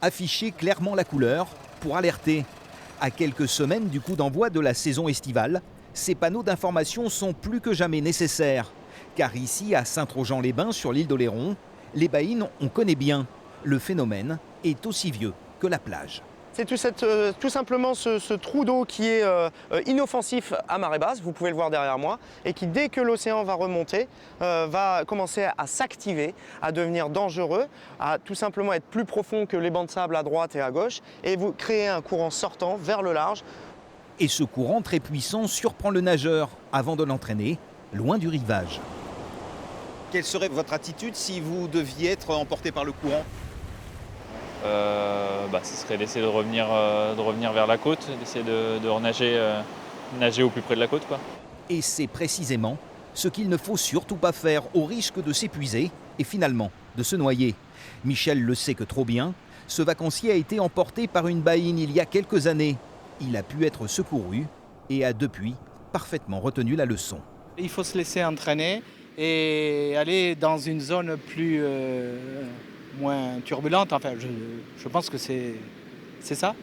afficher clairement la couleur pour alerter. À quelques semaines du coup d'envoi de la saison estivale, ces panneaux d'information sont plus que jamais nécessaires. Car ici, à Saint-Trojan-les-Bains, sur l'île d'Oléron, les baïnes, on connaît bien. Le phénomène est aussi vieux que la plage. C'est tout simplement ce trou d'eau qui est inoffensif à marée basse, vous pouvez le voir derrière moi, et qui, dès que l'océan va remonter, va commencer à s'activer, à devenir dangereux, à tout simplement être plus profond que les bancs de sable à droite et à gauche, et vous créez un courant sortant vers le large. Et ce courant très puissant surprend le nageur avant de l'entraîner loin du rivage. Quelle serait votre attitude si vous deviez être emporté par le courant ? Ce serait d'essayer de revenir vers la côte, d'essayer de renager nager au plus près de la côte, quoi. Et c'est précisément ce qu'il ne faut surtout pas faire, au risque de s'épuiser et finalement de se noyer. Michel le sait que trop bien, ce vacancier a été emporté par une baïne il y a quelques années. Il a pu être secouru et a depuis parfaitement retenu la leçon. Il faut se laisser entraîner et aller dans une zone moins turbulente. Enfin, je pense que c'est ça.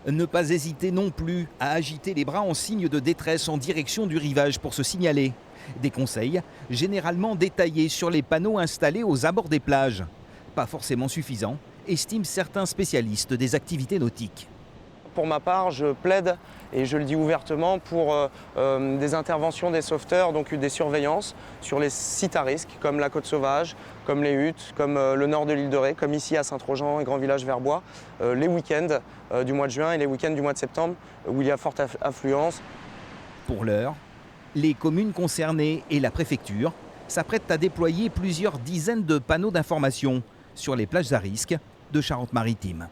Ne pas hésiter non plus à agiter les bras en signe de détresse en direction du rivage pour se signaler. Des conseils généralement détaillés sur les panneaux installés aux abords des plages. Pas forcément suffisants, estiment certains spécialistes des activités nautiques. Pour ma part, je plaide, et je le dis ouvertement, pour des interventions des sauveteurs, donc des surveillances sur les sites à risque, comme la Côte Sauvage, comme les Huttes, comme le nord de l'île de Ré, comme ici à Saint-Trojan et Grand Village Verbois, les week-ends du mois de juin et les week-ends du mois de septembre, où il y a forte affluence. Pour l'heure, les communes concernées et la préfecture s'apprêtent à déployer plusieurs dizaines de panneaux d'information sur les plages à risque de Charente-Maritime.